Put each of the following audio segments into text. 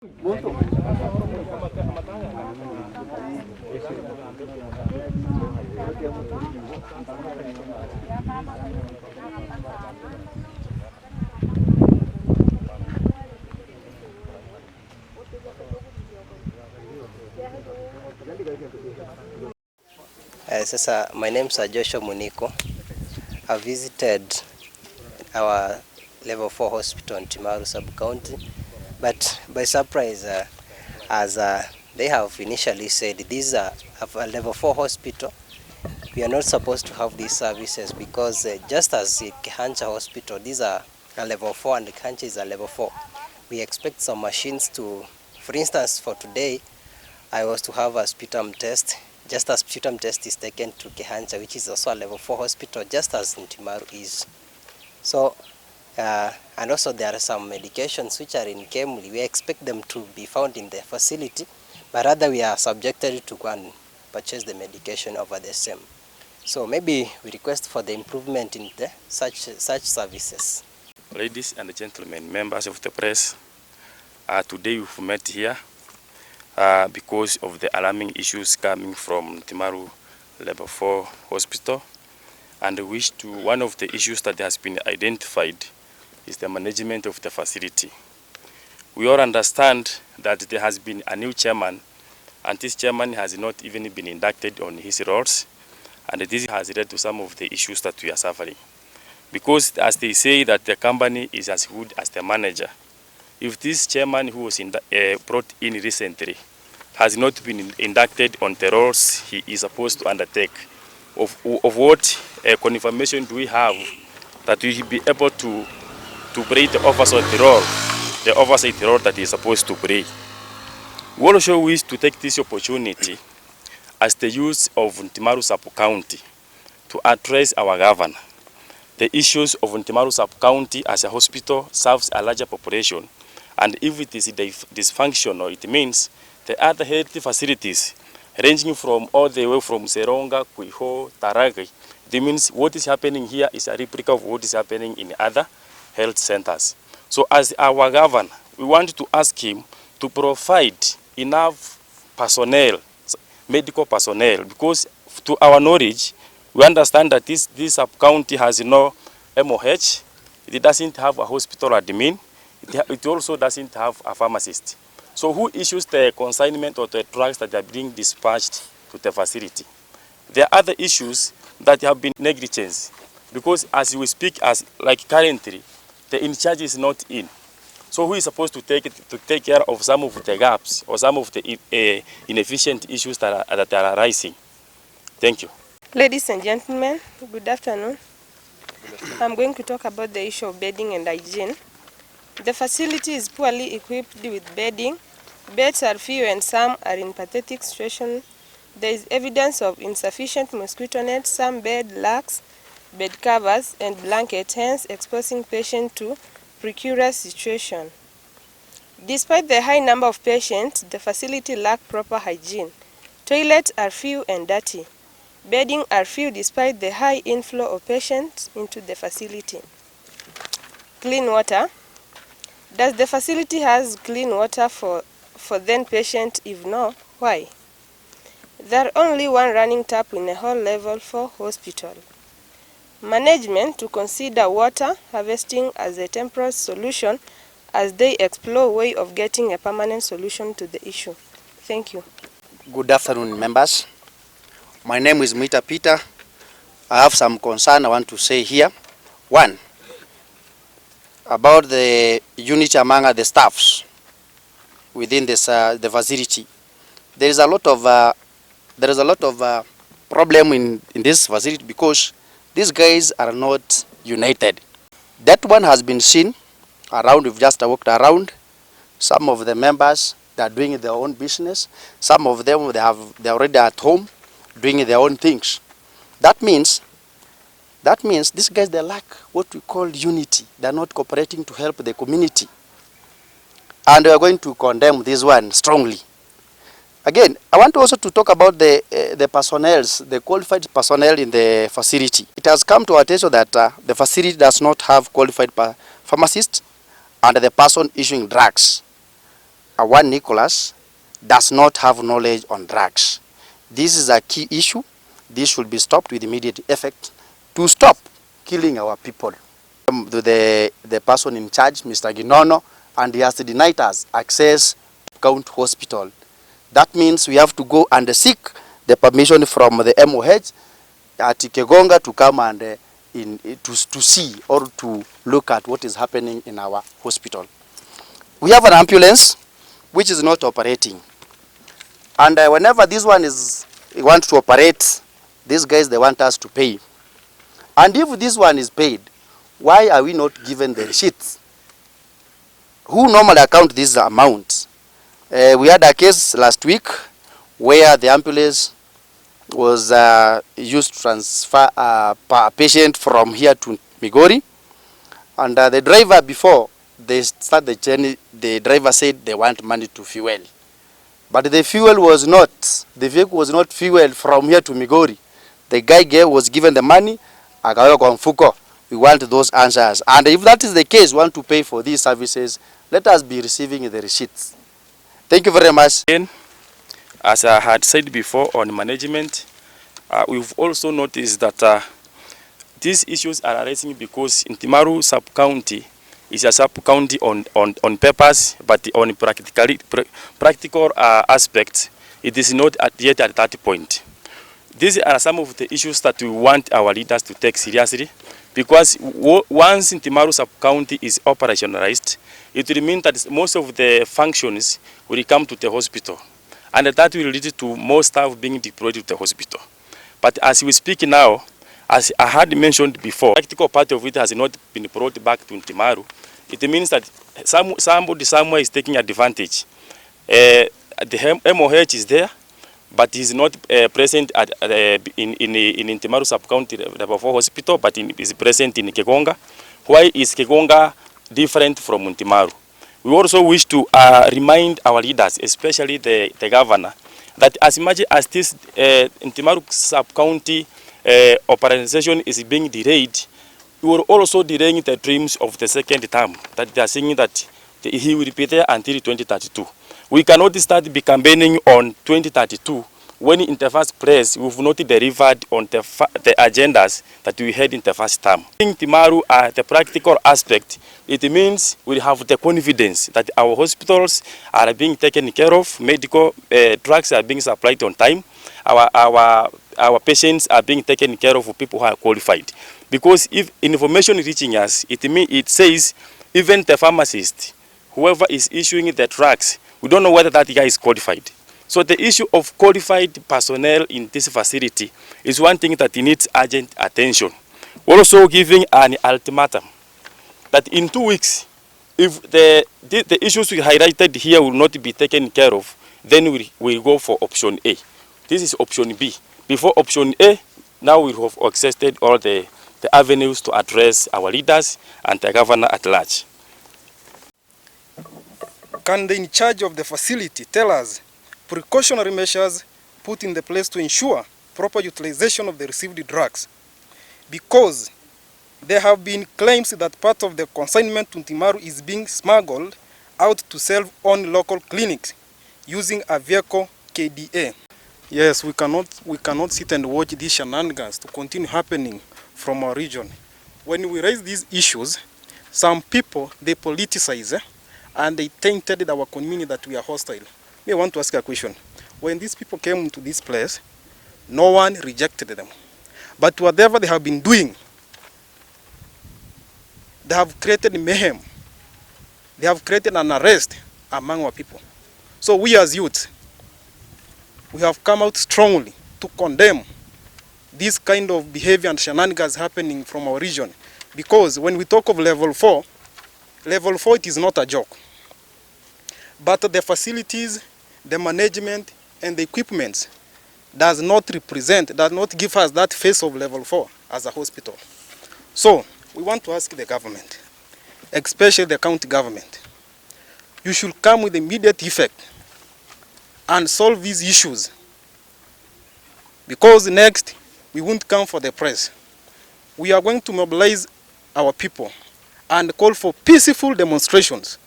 Sasa, my name is Joshua Muniko. I visited our level 4 hospital in Ntimaru sub-county, but by surprise, as they have initially said, this is a level 4 hospital. We are not supposed to have these services because just as Kehancha hospital, these are a level 4 and Kehancha is a level 4. We expect some machines to, for instance, for today, I was to have a sputum test. Just as sputum test is taken to Kehancha, which is also a level 4 hospital, just as Ntimaru is. So, and also there are some medications which are in Kemli. We expect them to be found in the facility, but rather we are subjected to go and purchase the medication over the same. So maybe we request for the improvement in the such services. Ladies and gentlemen, members of the press, today we've met here because of the alarming issues coming from Ntimaru Level 4 Hospital, and one of the issues that has been identified is the management of the facility. We all understand that there has been a new chairman, and this chairman has not even been inducted on his roles, and this has led to some of the issues that we are suffering. Because as they say that the company is as good as the manager, if this chairman who was brought in recently has not been inducted on the roles he is supposed to undertake, of what confirmation do we have that we will be able to play the oversight role that he is supposed to play? We also wish to take this opportunity as the youth of Ntimaru sub-county to address our governor. The issues of Ntimaru sub-county as a hospital serves a larger population, and if it is dysfunctional, it means the other health facilities ranging from all the way from Seronga, Kuiho, Taragi, it means what is happening here is a replica of what is happening in other health centers. So as our governor, we want to ask him to provide enough personnel, medical personnel, because to our knowledge, we understand that this sub-county has no MOH, it doesn't have a hospital admin, it also doesn't have a pharmacist. So who issues the consignment or the drugs that are being dispatched to the facility? There are other issues that have been negligence, because as we speak, like currently, the in charge is not in. So who is supposed to take care of some of the gaps or some of the inefficient issues that are arising? Thank you. Ladies and gentlemen, good afternoon. I'm going to talk about the issue of bedding and hygiene. The facility is poorly equipped with bedding. Beds are few and some are in pathetic situation. There is evidence of insufficient mosquito nets. Some bed lacks bed covers and blankets, hence exposing patients to precarious situation. Despite the high number of patients, the facility lacks proper hygiene. Toilets are few and dirty. Bedding are few despite the high inflow of patients into the facility. Clean water. Does the facility has clean water for then patients? If no, why? There are only one running tap in a whole level 4 hospital. Management to consider water harvesting as a temporary solution as they explore way of getting a permanent solution to the issue. Thank you. Good afternoon, members. My name is Mita Peter. I have some concern I want to say here. One, about the unity among the staffs within this the facility. There is a lot of problem in this facility because these guys are not united. That one has been seen around. We've just walked around. Some of the members, they are doing their own business. Some of them, they're already at home doing their own things. That means these guys, they lack what we call unity. They're not cooperating to help the community. And we are going to condemn this one strongly. Again, I want also to talk about the personnel, the qualified personnel in the facility. It has come to our attention that the facility does not have qualified pharmacists and the person issuing drugs. one Nicholas does not have knowledge on drugs. This is a key issue. This should be stopped with immediate effect to stop killing our people. The person in charge, Mr. Ginono, and he has denied us access to County Hospital. That means we have to go and seek the permission from the MOH at Kegonga to come and to see or to look at what is happening in our hospital. We have an ambulance which is not operating, and whenever this one wants to operate, these guys, they want us to pay. And if this one is paid, why are we not given the receipts? Who normally account this amount? We had a case last week where the ambulance was used to transfer a patient from here to Migori, and the driver, before they start the journey, the driver said they want money to fuel, but the fuel was not, the vehicle was not fueled from here to Migori. The guy was given the money, akaweka kwa mfuko. We want those answers, and if that is the case, we want to pay for these services, let us be receiving the receipts. Thank you very much. As I had said before on management, we've also noticed that these issues are arising because Ntimaru sub-county is a sub-county on papers, but on practical aspects, it is not yet at that point. These are some of the issues that we want our leaders to take seriously, because once Ntimaru sub-county is operationalized, it will mean that most of the functions will come to the hospital, and that will lead to more staff being deployed to the hospital. But as we speak now, as I had mentioned before, the practical part of it has not been brought back to Ntimaru. It means that somebody somewhere is taking advantage. The MOH is there, but he is not present in Ntimaru sub-county level 4 hospital, but is present in Kegonga. Why is Kegonga different from Ntimaru? We also wish to remind our leaders, especially the governor, that as much as this Ntimaru sub-county organization is being delayed, we were also delaying the dreams of the second term, that they are saying that he will be there until 2032. We cannot start campaigning on 2032 when in the first place we've not delivered on the agendas that we had in the first term. In Ntimaru, the practical aspect, it means we have the confidence that our hospitals are being taken care of, medical drugs are being supplied on time, our patients are being taken care of, people who are qualified. Because if information is reaching us, it says even the pharmacist, whoever is issuing the drugs, we don't know whether that guy is qualified. So the issue of qualified personnel in this facility is one thing that needs urgent attention. We're also giving an ultimatum that in 2 weeks, if the issues we highlighted here will not be taken care of, then we'll go for option A. This is option B. Before option A, now we have exhausted all the avenues to address our leaders and the governor at large. Can the in charge of the facility tell us precautionary measures put in the place to ensure proper utilization of the received drugs? Because there have been claims that part of the consignment to Ntimaru is being smuggled out to sell on local clinics using a vehicle KDA. Yes, we cannot sit and watch these shenanigans to continue happening from our region. When we raise these issues, some people, they politicize and they tainted our community that we are hostile. I want to ask a question. When these people came to this place, no one rejected them. But whatever they have been doing, they have created mayhem. They have created an arrest among our people. So we as youth, we have come out strongly to condemn this kind of behavior and shenanigans happening from our region. Because when we talk of level 4, it is not a joke. But the facilities, the management, and the equipment does not give us that face of level 4 as a hospital. So we want to ask the government, especially the county government, you should come with immediate effect and solve these issues. Because next, we won't come for the press. We are going to mobilize our people and call for peaceful demonstrations.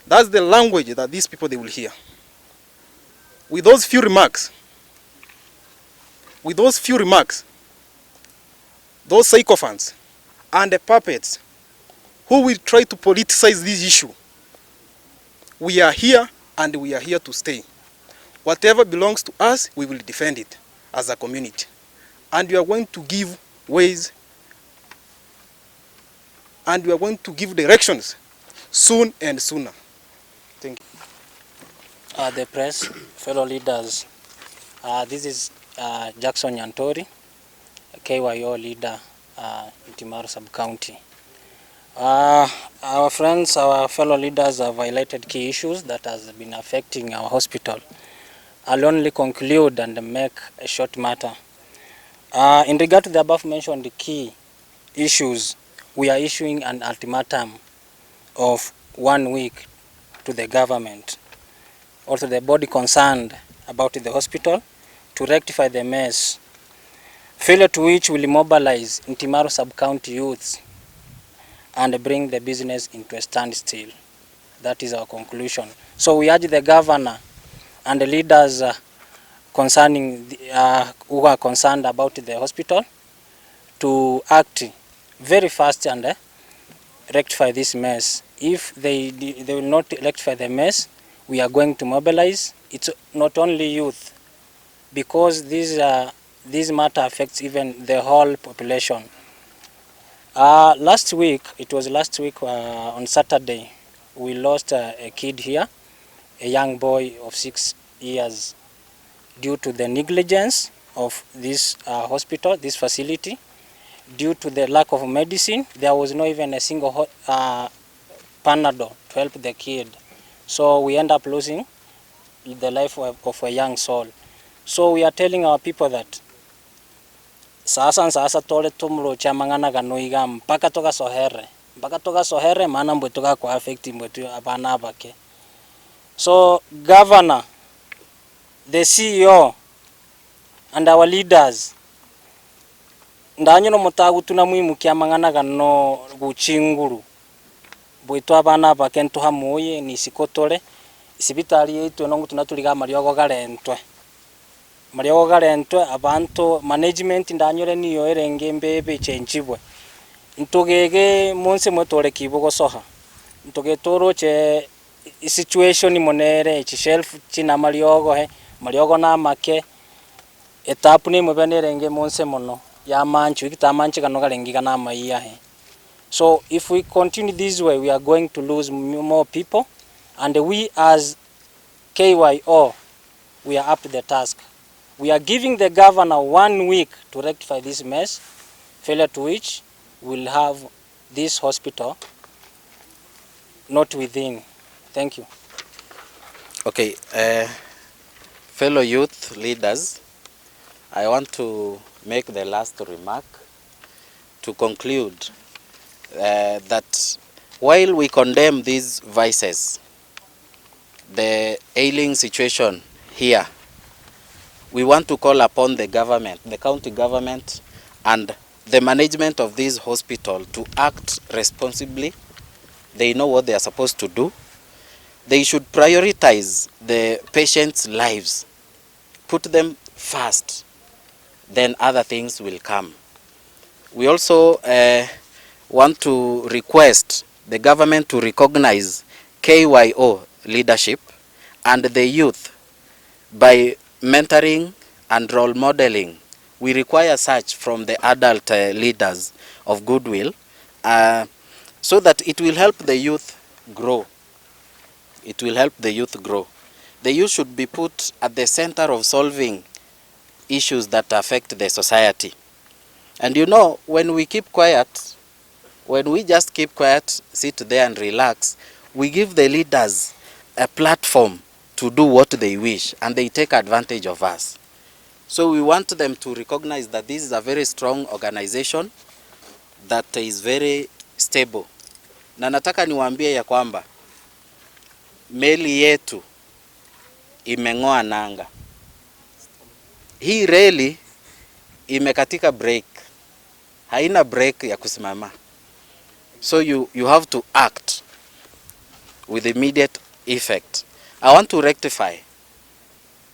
That's the language that these people, they will hear. With those few remarks, those sycophants and the puppets who will try to politicize this issue, we are here and we are here to stay. Whatever belongs to us, we will defend it as a community. And we are going to give ways and we are going to give directions soon and sooner. Thank you. The press, fellow leaders, this is Jackson Nyantori, KYO leader, Ntimaru sub-county. Our friends, our fellow leaders have highlighted key issues that has been affecting our hospital. I'll only conclude and make a short matter. In regard to the above mentioned key issues, we are issuing an ultimatum of 1 week to the government or to the body concerned about the hospital to rectify the mess, failure to which will mobilize Ntimaru sub-county youths and bring the business into a standstill. That is our conclusion. So we urge the governor and the leaders concerning who are concerned about the hospital to act very fast and rectify this mess. If they will not rectify the mess, we are going to mobilize. It's not only youth, because this matter affects even the whole population. Last week on Saturday, we lost a kid here, a young boy of 6 years, due to the negligence of this hospital, this facility. Due to the lack of medicine, there was not even a single Panadol to help the kid. So we end up losing the life of a young soul. So we are telling our people that sasa tole tumro cha mangana ganoiga mpaka toka sohere maana mbwe toka kwa affect mbwe abana bake. So governor, the CEO and our leaders ndanyo mutagu tunamwimukia mangana gano guchinguru bwitu abana bake ntuhamuye ni sikotole isibitari yetu no tunaturiga mariogo garentwe abantu management ndanyore niyo erenge mbebe chenjibwe ntugege munsi motore kibugo soha ntugetoro che situation monere chi shelf china mariogo na make etapu ni mubenerenge munsi mono ya manchu ikitamanchi kano garengiga na maiya he. So if we continue this way, we are going to lose more people, and we as KYO, we are up to the task. We are giving the governor 1 week to rectify this mess, failure to which will have this hospital not within. Thank you. Okay, fellow youth leaders, I want to make the last remark to conclude that while we condemn these vices, the ailing situation here, we want to call upon the government, the county government and the management of this hospital to act responsibly. They know what they are supposed to do. They should prioritize the patients' lives, put them first, then other things will come. We also want to request the government to recognize KYO leadership and the youth by mentoring and role modeling. We require such from the adult leaders of goodwill so that it will help the youth grow. It will help the youth grow. The youth should be put at the center of solving issues that affect the society. And you know, when we keep quiet, when we just keep quiet, sit there and relax, we give the leaders a platform to do what they wish, and they take advantage of us. So we want them to recognize that this is a very strong organization that is very stable. Na nataka niwaambie ya kwamba meli yetu imeng'oa nanga. Hii reli imekatika break. Haina break ya kusimama. So you have to act. with immediate effect. I want to rectify,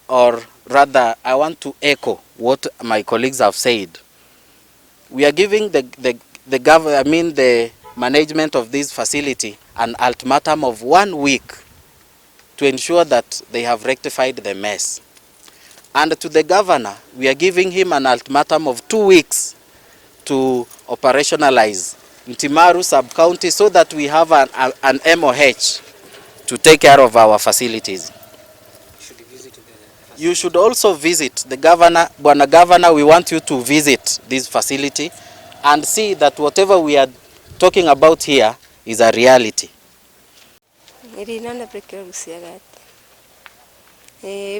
or rather I want to echo what my colleagues have said. We are giving the management of this facility an ultimatum of 1 week to ensure that they have rectified the mess. And to the governor, we are giving him an ultimatum of 2 weeks to operationalize Ntimaru sub-county so that we have an MOH to take care of our facilities. You should also visit the governor. Bwana Governor, we want you to visit this facility and see that whatever we are talking about here is a reality.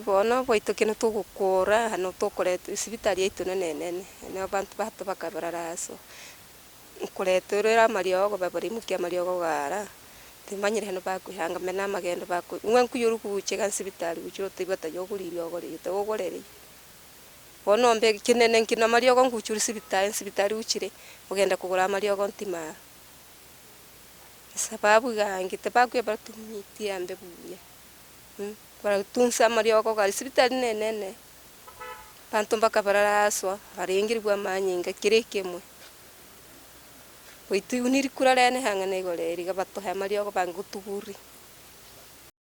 Bono boitokene tugukura hano tukoretwo isibitari yitu nene ne abantu bato bakabararaso kuretorera mariogo babari mukia mariogo gara timanyire hano bakuhanga mena magendo baku ngwenku yuru kuchega sibitari ucho tibata yoguririo gore yitogorere bono mbe kinene nkina mariogo nguchuri sibitari uchire ugenda kugura mariogo Ntimaru sababu gangite bakwe batumiti ambe buya para tunsa mariogo gari sibitari nene bantu bakabararaswa barengirwa manyinga kirekemwe Waitu uniri kurarene hangane goreri gabato ha mariogo bangutuguri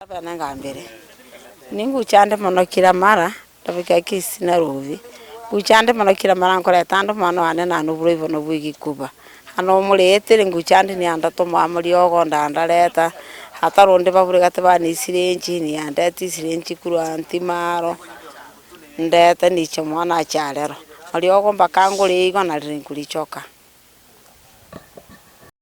abana ngambere ningu chande monokira mara tabika kisi na ruvi guchande monokira mara nkore tando mano ane na no burivo no bwigi kuba ano mulete nguchande ni anda to mariogo ndanda leta hata ronde babure gatebani sirenji ni anda ti sirenji kuru Ntimaru ndeta ni chomwana charero mariogo mbakangure igo na rinkuri choka